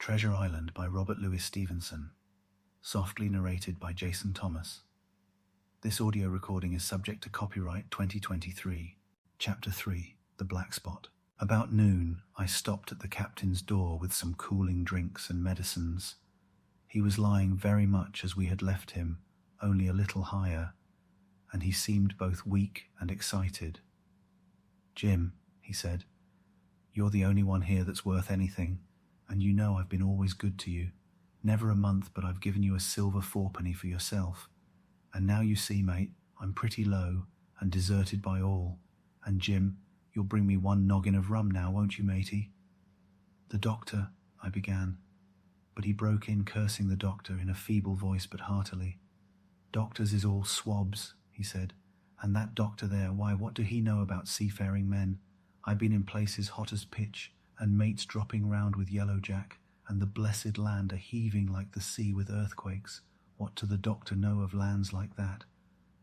Treasure Island by Robert Louis Stevenson. Softly narrated by Jason Thomas. This audio recording is subject to copyright 2023. Chapter 3. The Black Spot. About noon, I stopped at the captain's door with some cooling drinks and medicines. He was lying very much as we had left him, only a little higher, and he seemed both weak and excited. "Jim," he said, "you're the only one here that's worth anything, and you know I've been always good to you. Never a month but I've given you a silver fourpenny for yourself. And now you see, mate, I'm pretty low and deserted by all. And Jim, you'll bring me one noggin of rum now, won't you, matey?" "The doctor," I began, but he broke in, cursing the doctor in a feeble voice but heartily. "Doctors is all swabs," he said, "and that doctor there, why, what do he know about seafaring men? I've been in places hot as pitch, and mates dropping round with yellow jack, and the blessed land a heaving like the sea with earthquakes. What do the doctor know of lands like that?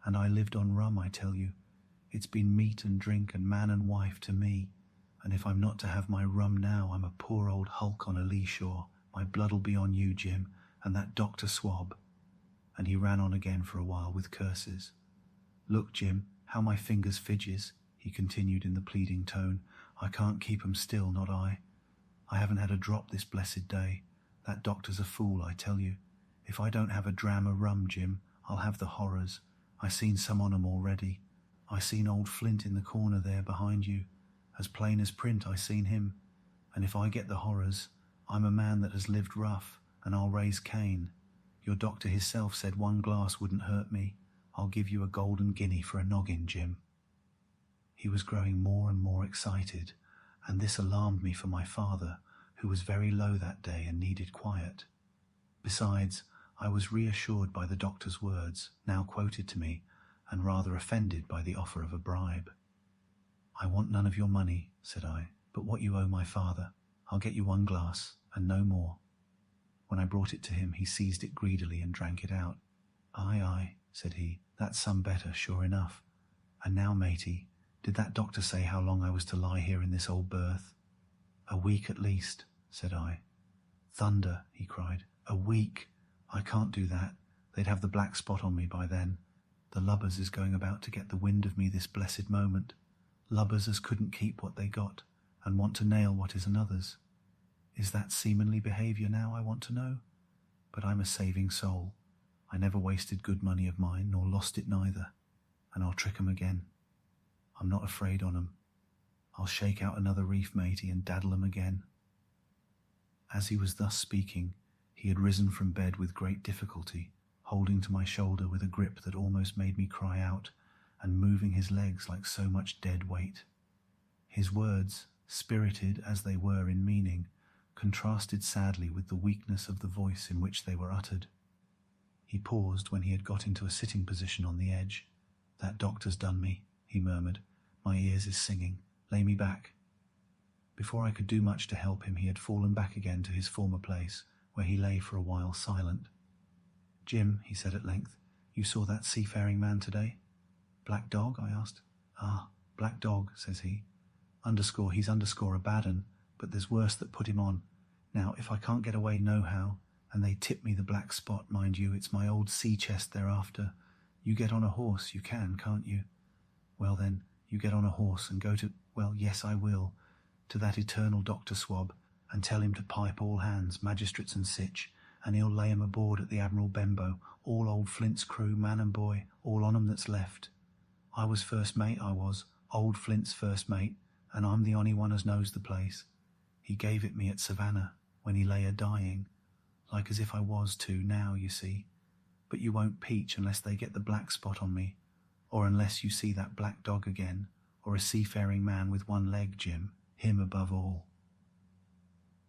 And I lived on rum, I tell you. It's been meat and drink and man and wife to me, and if I'm not to have my rum now, I'm a poor old hulk on a lee shore. My blood'll be on you, Jim, and that doctor swab." And he ran on again for a while with curses. "Look, Jim, how my fingers fidges," he continued in the pleading tone. "I can't keep 'em still, not I. I haven't had a drop this blessed day. That doctor's a fool, I tell you. If I don't have a dram of rum, Jim, I'll have the horrors. I seen some on 'em already. I seen old Flint in the corner there behind you. As plain as print I seen him. And if I get the horrors, I'm a man that has lived rough, and I'll raise Cain. Your doctor hisself said one glass wouldn't hurt me. I'll give you a golden guinea for a noggin, Jim." He was growing more and more excited, and this alarmed me for my father, who was very low that day and needed quiet. Besides, I was reassured by the doctor's words, now quoted to me, and rather offended by the offer of a bribe. "I want none of your money," said I, "but what you owe my father. I'll get you one glass, and no more." When I brought it to him, he seized it greedily and drank it out. "Aye, aye," said he, "that's some better, sure enough. And now, matey, did that doctor say how long I was to lie here in this old berth?" "A week at least," said I. "Thunder," he cried, "a week! I can't do that. They'd have the black spot on me by then. The lubbers is going about to get the wind of me this blessed moment. Lubbers as couldn't keep what they got, and want to nail what is another's. Is that seamanly behaviour now, I want to know? But I'm a saving soul. I never wasted good money of mine, nor lost it neither, and I'll trick 'em again. I'm not afraid on 'em. I'll shake out another reef, matey, and daddle 'em again." As he was thus speaking, he had risen from bed with great difficulty, holding to my shoulder with a grip that almost made me cry out, and moving his legs like so much dead weight. His words, spirited as they were in meaning, contrasted sadly with the weakness of the voice in which they were uttered. He paused when he had got into a sitting position on the edge. "That doctor's done me," he murmured. "My ears is singing. Lay me back." Before I could do much to help him, he had fallen back again to his former place, where he lay for a while silent. "Jim," he said at length, "you saw that seafaring man today?" "Black dog?" I asked. "Ah, black dog," says he. He's a bad un, but there's worse that put him on. Now, if I can't get away nohow, and they tip me the black spot, mind you, it's my old sea chest they're after. You get on a horse, you can, can't you? Well then, you get on a horse and go to, well, yes, I will, to that eternal Doctor Swab, and tell him to pipe all hands, magistrates and sich, and he'll lay 'em aboard at the Admiral Benbow, all old Flint's crew, man and boy, all on 'em that's left. I was first mate, I was, old Flint's first mate, and I'm the only one as knows the place. He gave it me at Savannah, when he lay a-dying, like as if I was too now, you see. But you won't peach unless they get the black spot on me, or unless you see that black dog again, or a seafaring man with one leg, Jim, him above all."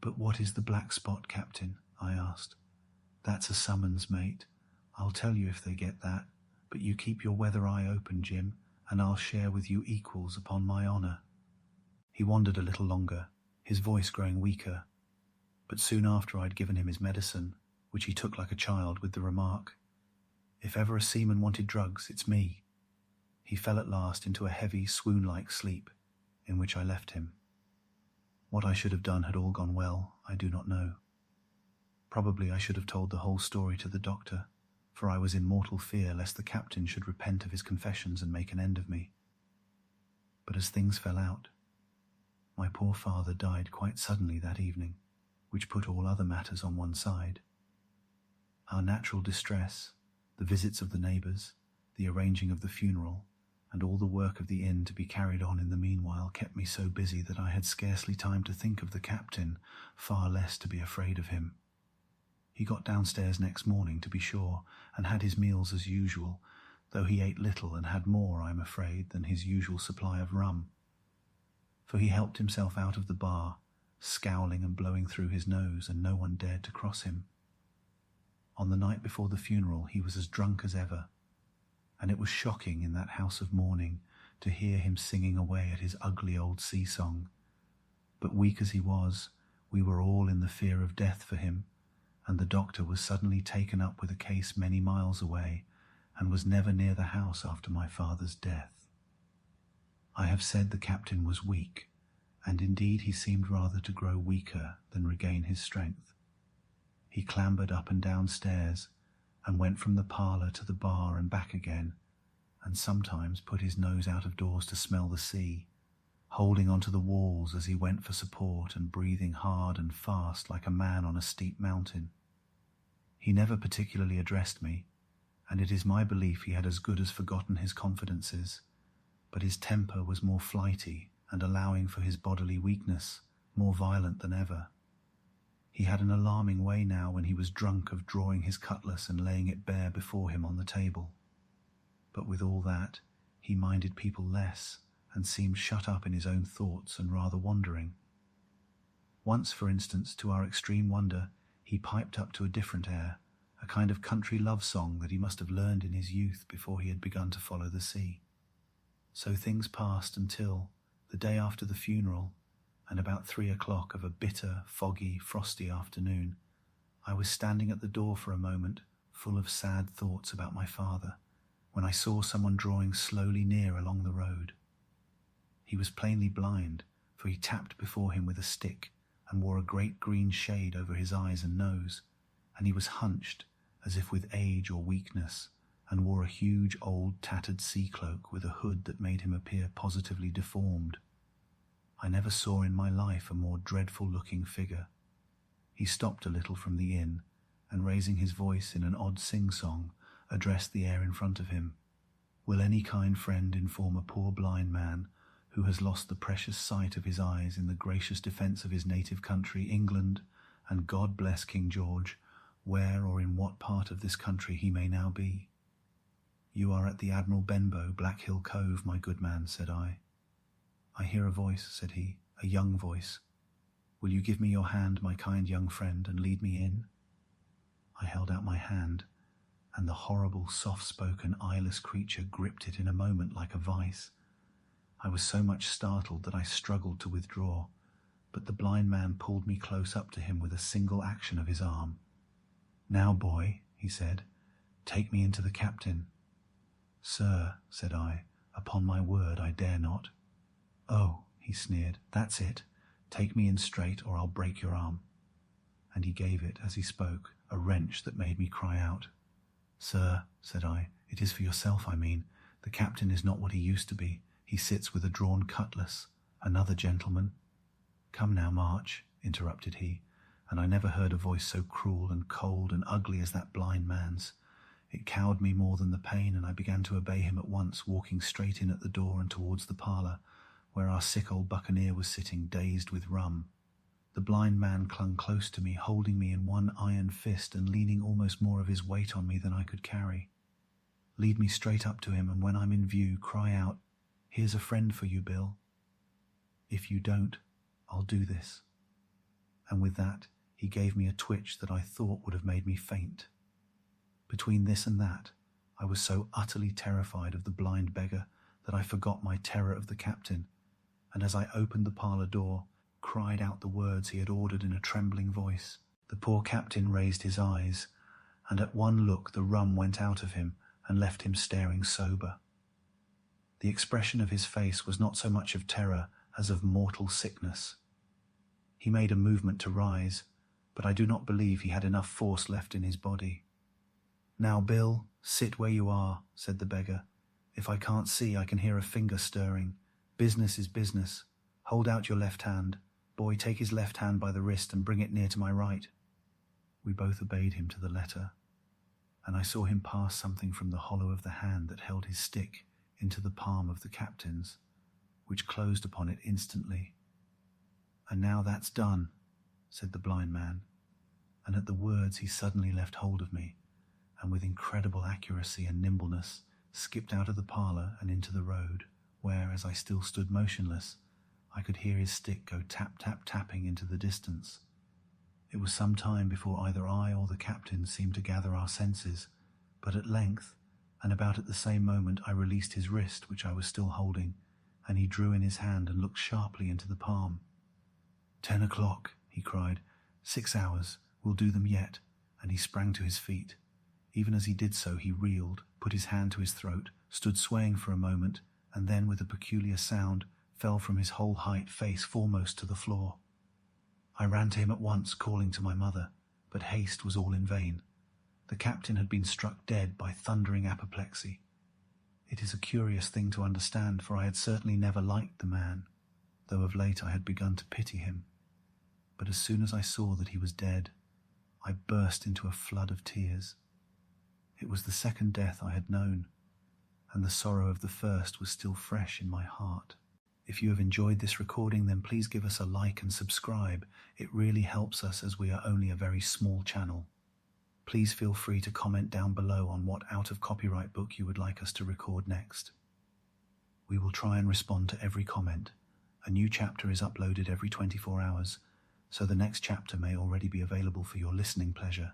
"But what is the black spot, Captain?" I asked. "That's a summons, mate. I'll tell you if they get that, but you keep your weather eye open, Jim, and I'll share with you equals upon my honour." He wandered a little longer, his voice growing weaker, but soon after I'd given him his medicine, which he took like a child, with the remark, "If ever a seaman wanted drugs, it's me." He fell at last into a heavy, swoon-like sleep, in which I left him. What I should have done had all gone well, I do not know. Probably I should have told the whole story to the doctor, for I was in mortal fear lest the captain should repent of his confessions and make an end of me. But as things fell out, my poor father died quite suddenly that evening, which put all other matters on one side. Our natural distress, the visits of the neighbours, the arranging of the funeral, and all the work of the inn to be carried on in the meanwhile kept me so busy that I had scarcely time to think of the captain, far less to be afraid of him. He got downstairs next morning, to be sure, and had his meals as usual, though he ate little and had more, I am afraid, than his usual supply of rum. For he helped himself out of the bar, scowling and blowing through his nose, and no one dared to cross him. On the night before the funeral he was as drunk as ever, and it was shocking in that house of mourning to hear him singing away at his ugly old sea-song. But weak as he was, we were all in the fear of death for him, and the doctor was suddenly taken up with a case many miles away, and was never near the house after my father's death. I have said the captain was weak, and indeed he seemed rather to grow weaker than regain his strength. He clambered up and down stairs, and went from the parlour to the bar and back again, and sometimes put his nose out of doors to smell the sea, holding on to the walls as he went for support and breathing hard and fast like a man on a steep mountain. He never particularly addressed me, and it is my belief he had as good as forgotten his confidences, but his temper was more flighty and, allowing for his bodily weakness, more violent than ever. He had an alarming way now when he was drunk of drawing his cutlass and laying it bare before him on the table. But with all that, he minded people less, and seemed shut up in his own thoughts and rather wandering. Once, for instance, to our extreme wonder, he piped up to a different air, a kind of country love song that he must have learned in his youth before he had begun to follow the sea. So things passed until, the day after the funeral, and about 3 o'clock of a bitter, foggy, frosty afternoon, I was standing at the door for a moment, full of sad thoughts about my father, when I saw someone drawing slowly near along the road. He was plainly blind, for he tapped before him with a stick, and wore a great green shade over his eyes and nose, and he was hunched, as if with age or weakness, and wore a huge old tattered sea cloak with a hood that made him appear positively deformed. I never saw in my life a more dreadful-looking figure. He stopped a little from the inn, and raising his voice in an odd sing-song, addressed the air in front of him. "Will any kind friend inform a poor blind man, who has lost the precious sight of his eyes in the gracious defence of his native country, England, and God bless King George, where or in what part of this country he may now be?" "You are at the Admiral Benbow, Black Hill Cove, my good man," said I. "I hear a voice," said he, "a young voice. Will you give me your hand, my kind young friend, and lead me in?" I held out my hand, and the horrible, soft-spoken, eyeless creature gripped it in a moment like a vice. I was so much startled that I struggled to withdraw, but the blind man pulled me close up to him with a single action of his arm. "Now, boy," he said, "take me into the captain." "Sir," said I, "upon my word I dare not." "Oh," he sneered, "that's it. Take me in straight, or I'll break your arm." And he gave it, as he spoke, a wrench that made me cry out. "Sir," said I, "it is for yourself I mean. The captain is not what he used to be. He sits with a drawn cutlass. Another gentleman—" "Come now, March," interrupted he, and I never heard a voice so cruel and cold and ugly as that blind man's. It cowed me more than the pain, and I began to obey him at once, walking straight in at the door and towards the parlour, where our sick old buccaneer was sitting, dazed with rum. The blind man clung close to me, holding me in one iron fist and leaning almost more of his weight on me than I could carry. "Lead me straight up to him, and when I'm in view, cry out, 'Here's a friend for you, Bill.' If you don't, I'll do this." And with that, he gave me a twitch that I thought would have made me faint. Between this and that, I was so utterly terrified of the blind beggar that I forgot my terror of the captain, and as I opened the parlour door, cried out the words he had ordered in a trembling voice. The poor captain raised his eyes, and at one look the rum went out of him and left him staring sober. The expression of his face was not so much of terror as of mortal sickness. He made a movement to rise, but I do not believe he had enough force left in his body. "Now, Bill, sit where you are," said the beggar. "If I can't see, I can hear a finger stirring. Business is business. Hold out your left hand. Boy, take his left hand by the wrist and bring it near to my right." We both obeyed him to the letter, and I saw him pass something from the hollow of the hand that held his stick into the palm of the captain's, which closed upon it instantly. "And now that's done," said the blind man, and at the words he suddenly left hold of me, and with incredible accuracy and nimbleness skipped out of the parlour and into the road, where, as I still stood motionless, I could hear his stick go tap-tap-tapping into the distance. It was some time before either I or the captain seemed to gather our senses, but at length, and about at the same moment, I released his wrist, which I was still holding, and he drew in his hand and looked sharply into the palm. 10 o'clock, he cried. 6 hours. We'll do them yet. And he sprang to his feet. Even as he did so, he reeled, put his hand to his throat, stood swaying for a moment, and then, with a peculiar sound, fell from his whole height face foremost to the floor. I ran to him at once, calling to my mother, but haste was all in vain. The captain had been struck dead by thundering apoplexy. It is a curious thing to understand, for I had certainly never liked the man, though of late I had begun to pity him. But as soon as I saw that he was dead, I burst into a flood of tears. It was the second death I had known, and the sorrow of the first was still fresh in my heart. If you have enjoyed this recording, then please give us a like and subscribe. It really helps us, as we are only a very small channel. Please feel free to comment down below on what out-of-copyright book you would like us to record next. We will try and respond to every comment. A new chapter is uploaded every 24 hours, so the next chapter may already be available for your listening pleasure.